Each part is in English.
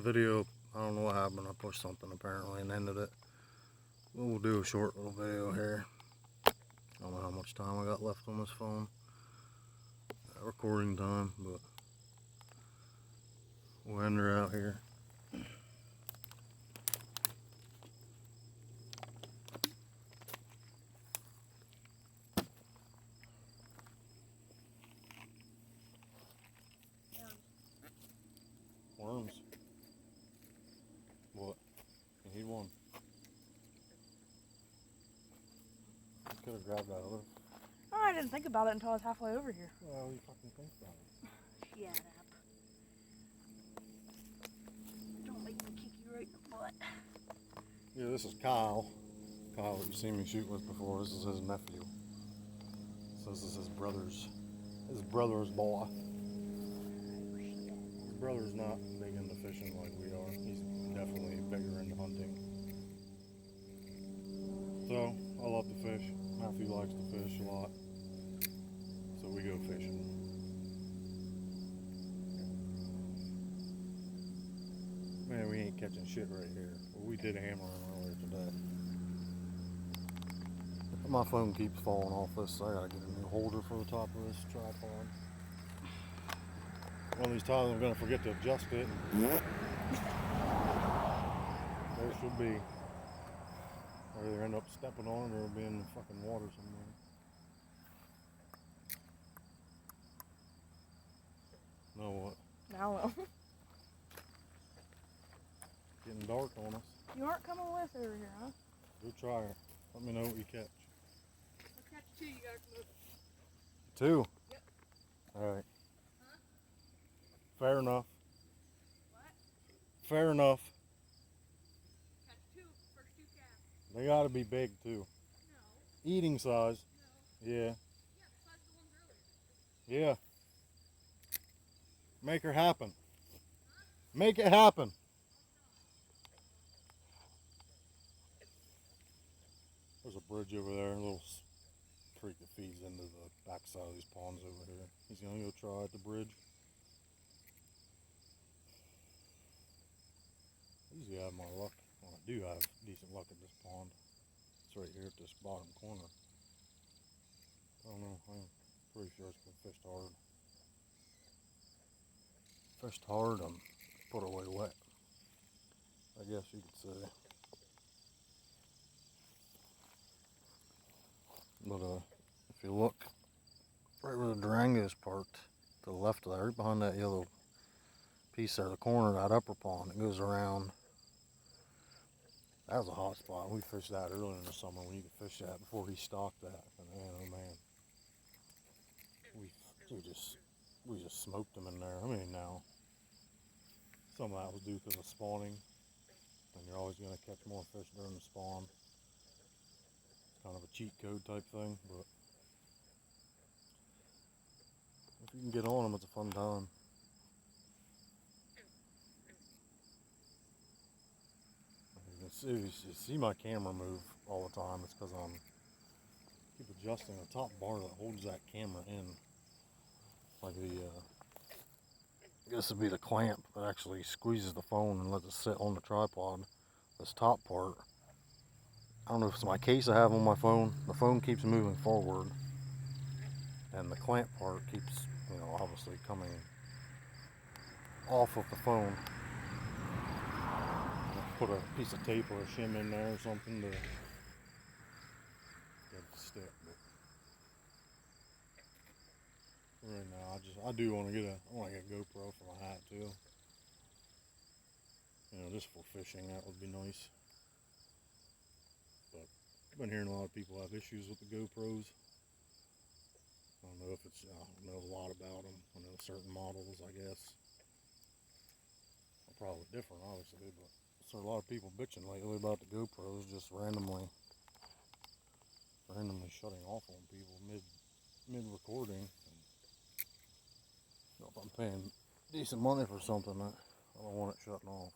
video, I don't know what happened. I pushed something apparently and ended it. But we'll do a short little video here. I don't know how much time I got left on this phone. Recording time, but we'll end her out here. Worms. What? You need one. Could have grabbed that other. Oh, I didn't think about it until I was halfway over here. Well, you fucking think about it. Shut up. Don't make me kick you right in the butt. Yeah, this is Kyle. Kyle that you've seen me shoot with before. This is his nephew. So this is his brother's boy. His brother's not big into fishing like we are. He's definitely bigger into hunting. So, I love to fish. Matthew likes to fish a lot. So we go fishing. Man, we ain't catching shit right here. Well, we did hammer him earlier today. My phone keeps falling off this, so I gotta get a new holder for the top of this tripod. One of these times I'm gonna forget to adjust it. There should be. Or either end up stepping on it or it'll be in the fucking water somewhere. Know what? Now well. Getting dark on us. You aren't coming with over here, huh? Go try it. Let me know what you catch. I'll catch two, you gotta come over. Two? Yep. Alright. Huh? Fair enough. What? Fair enough. Catch two, first two casts. They gotta be big too. No. Eating size. No. Yeah. Yeah, besides the ones earlier. Yeah. Make her happen. Make it happen. There's a bridge over there, a little creek that feeds into the backside of these ponds over here. He's gonna go try at the bridge. I usually have my luck. Well, I do have decent luck at this pond. It's right here at this bottom corner. I don't know, I'm pretty sure it's been fished hard. Fished hard and put away wet, I guess you could say. But if you look right where the Durango is parked, to the left of that, right behind that yellow piece there, the corner of that upper pond, it goes around. That was a hot spot. We fished that earlier in the summer when you could fish that before he stocked that. And man, oh man, we just smoked them in there. I mean, now some of that was due because of spawning, and you're always going to catch more fish during the spawn. Kind of a cheat code type thing, but if you can get on them, it's a fun time. You see my camera move all the time. It's because I'm keep adjusting the top bar that holds that camera in. Like the, I guess it'd be the clamp that actually squeezes the phone and lets it sit on the tripod. This top part, I don't know if it's my case I have on my phone. The phone keeps moving forward, and the clamp part keeps, obviously coming off of the phone. Put a piece of tape or a shim in there or something to get it to stick. But right now, I do want to get a GoPro for my hat too. Just for fishing, that would be nice. But I've been hearing a lot of people have issues with the GoPros. I don't know a lot about them. I know certain models, I guess. Are probably different, obviously, but so a lot of people bitching lately about the GoPros just randomly shutting off on people mid recording. If I'm paying decent money for something, I don't want it shutting off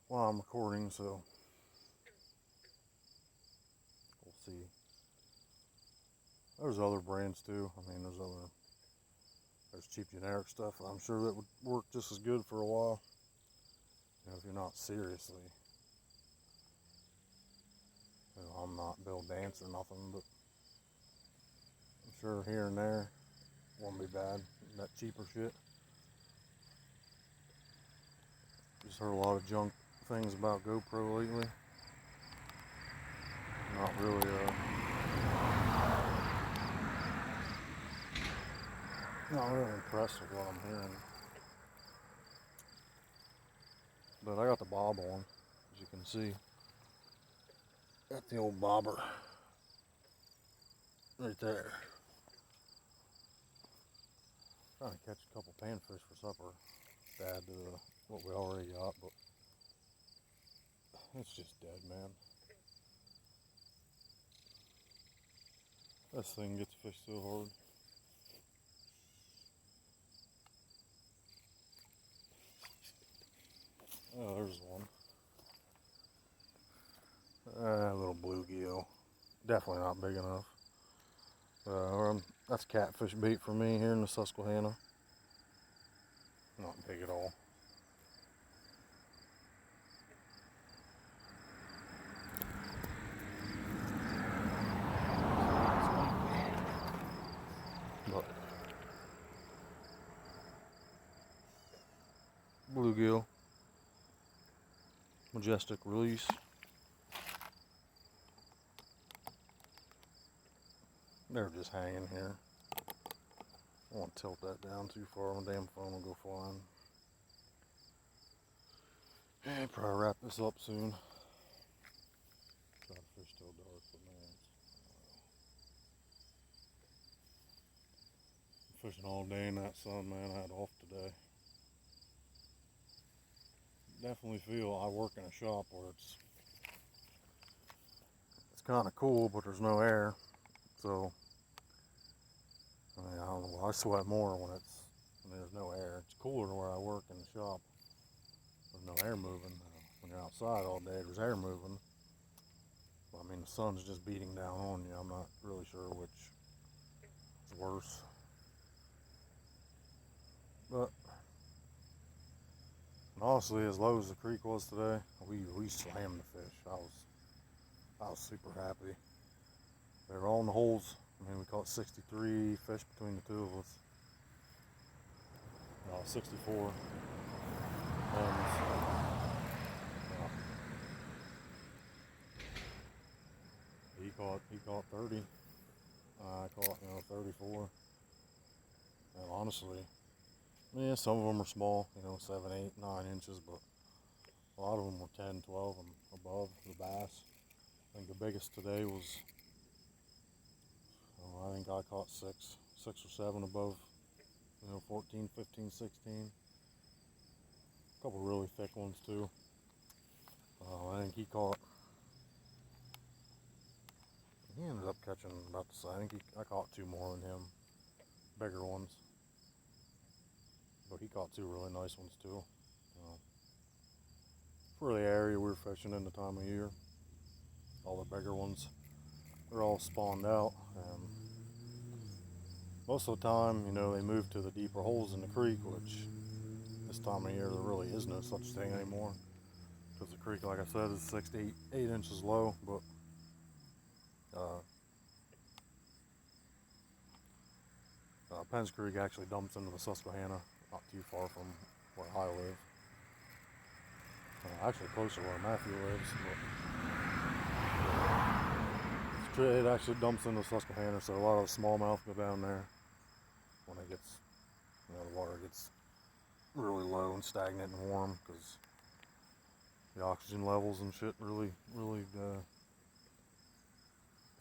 while I'm recording, so we'll see. There's other brands too. I mean, there's There's cheap generic stuff. I'm sure that would work just as good for a while. You know, if you're not seriously. You know, I'm not Bill Dance or nothing, but I'm sure here and there won't be bad. That cheaper shit. Just heard a lot of junk things about GoPro lately. Not really, not really impressed with what I'm hearing. But I got the bob on, as you can see. Got the old bobber right there. Trying to catch a couple panfish for supper to add to what we already got, but it's just dead, man. This thing gets fished so hard. Oh, there's one. A little bluegill. Definitely not big enough. That's catfish bait for me here in the Susquehanna. Not big at all. But bluegill. Majestic release. They're just hanging here. I won't tilt that down too far, my damn phone will go flying. And probably wrap this up soon. Try to fish till dark, but man, I'm fishing all day in that sun, man. I had off today. Definitely feel I work in a shop where it's kind of cool, but there's no air. So I mean, I don't know. I sweat more when there's no air. It's cooler where I work in the shop. There's no air moving. When you're outside all day, there's air moving. Well, I mean, the sun's just beating down on you. I'm not really sure which is worse. But honestly, as low as the creek was today, we slammed the fish. I was super happy. They were all in the holes. I mean, we caught 63 fish between the two of us. 64. And he caught 30. I caught 34. And honestly, yeah, some of them are small, 7, 8, 9 inches, but a lot of them were 10, 12 and above the bass. I think the biggest today was, I think I caught 6 or 7 above, 14, 15, 16. A couple really thick ones too. I think he ended up catching about the same. I caught 2 more than him, bigger ones. But he caught 2 really nice ones too. For the area we were fishing in the time of year, all the bigger ones, they're all spawned out. Most of the time, they move to the deeper holes in the creek, which this time of year there really is no such thing anymore. Because the creek, like I said, is 6 to 8 inches low, but Penn's Creek actually dumps into the Susquehanna, not too far from where I live. Actually closer to where Matthew lives, but it actually dumps into the Susquehanna, so a lot of the smallmouth go down there when it gets, the water gets really low and stagnant and warm, because the oxygen levels and shit really,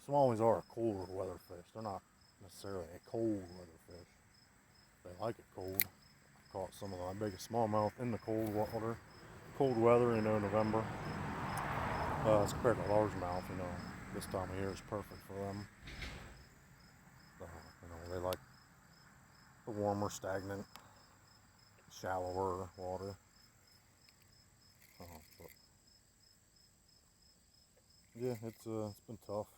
smallies are a colder weather fish. They're not necessarily a cold weather fish. They like it cold. I've caught some of my biggest smallmouth in the cold water, cold weather, November. As compared to largemouth, this time of year is perfect for them. They like the warmer, stagnant, shallower water. But yeah, it's been tough.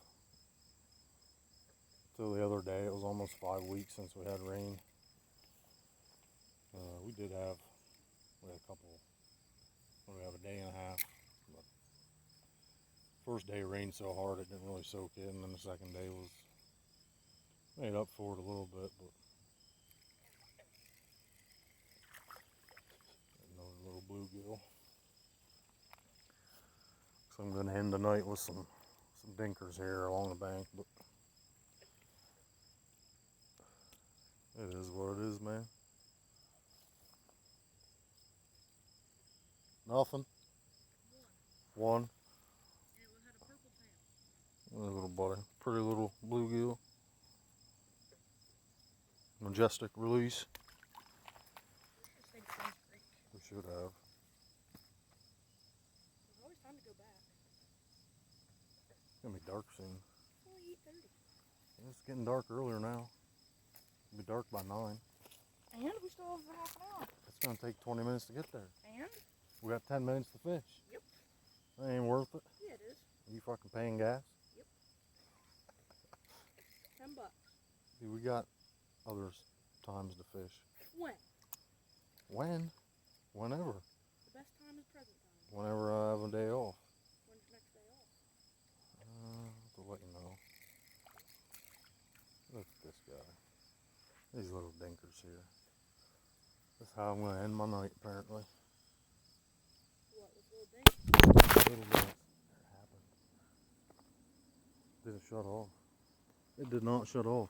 Till the other day, it was almost 5 weeks since we had rain. We did have, we had a couple, we have a day and a half. But first day rained so hard it didn't really soak in, and then the second day was made up for it a little bit, but another little bluegill. So I'm gonna end the night with some dinkers here along the bank, but it is what it is, man. Nothing. One. And it had a purple tail. There's a little buddy. Pretty little bluegill. Majestic release. We should have. There's always time to go back. It's gonna be dark soon. It's only 8:30. It's getting dark earlier now. It'll be dark by 9. And we still have half an hour. It's gonna take 20 minutes to get there. And? We got 10 minutes to fish. Yep. That ain't worth it. Yeah, it is. You fucking paying gas? Yep. $10. Dude, we got other times to fish. When? When? Whenever. The best time is present time. Whenever I have a day off. When's the next day off? To let you know. Look at this guy. These little dinkers here. That's how I'm gonna end my night, apparently. What, with little dink? Little bit. It happened. Did it shut off? It did not shut off.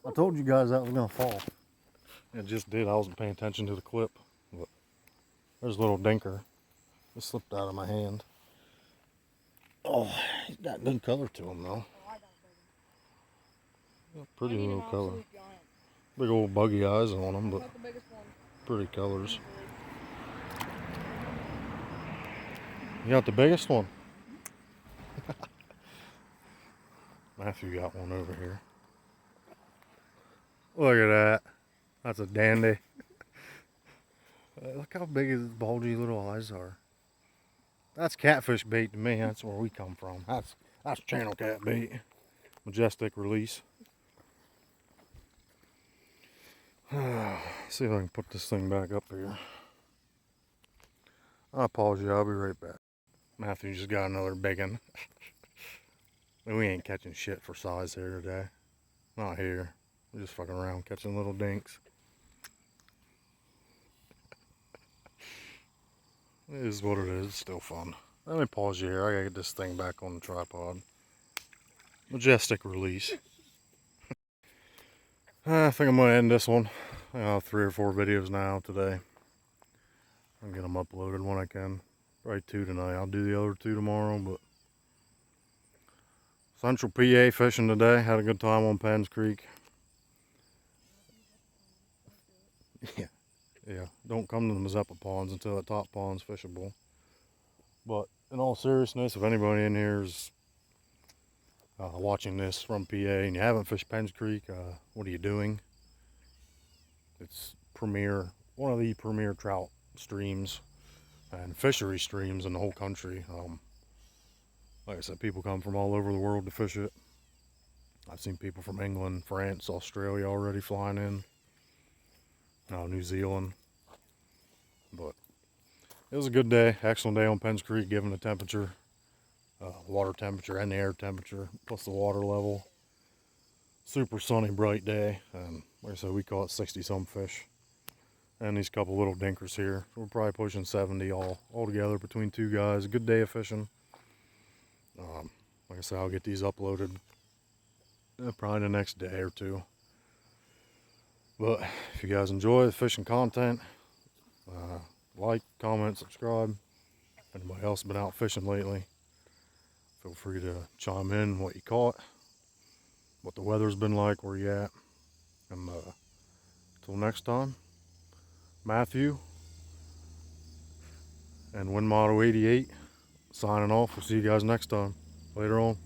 I told you guys that was gonna fall. It just did. I wasn't paying attention to the clip. But there's a little dinker. It slipped out of my hand. Oh, he's got good color to him though. Oh, I got a big Pretty one. I need little an color. absolute giant. Big old buggy eyes on him, I but got the biggest one. pretty colors. Easily. You got the biggest one? Matthew got one over here. Look at that. That's a dandy. Look how big his bulgy little eyes are. That's catfish bait to me. That's where we come from. That's channel cat bait. Majestic release. See if I can put this thing back up here. I apologize. I'll be right back. Matthew just got another big one. We ain't catching shit for size here today. Not here. We're just fucking around catching little dinks. It is what it is. It's still fun. Let me pause you here. I gotta get this thing back on the tripod. Majestic release. I think I'm gonna end this one. I have 3 or 4 videos now today. I'll get them uploaded when I can. Probably 2 tonight. I'll do the other 2 tomorrow, but Central PA fishing today. Had a good time on Penns Creek. Yeah. Don't come to the Mazeppa ponds until the top pond's fishable. But in all seriousness, if anybody in here is watching this from PA and you haven't fished Penns Creek, what are you doing? It's one of the premier trout streams and fishery streams in the whole country. Like I said, people come from all over the world to fish it. I've seen people from England, France, Australia already flying in. New Zealand. But it was a good day, excellent day on Penns Creek, given the temperature, water temperature and the air temperature, plus the water level. Super sunny, bright day, and like I said, we caught 60-some fish. And these couple little dinkers here. So we're probably pushing 70 all together between 2 guys. A good day of fishing. Like I said, I'll get these uploaded probably the next day or 2. But if you guys enjoy the fishing content, like, comment, subscribe. If anybody else has been out fishing lately, feel free to chime in what you caught, what the weather's been like, where you at. And until next time, Matthew and Wind Motto 88 signing off. We'll see you guys next time. Later on.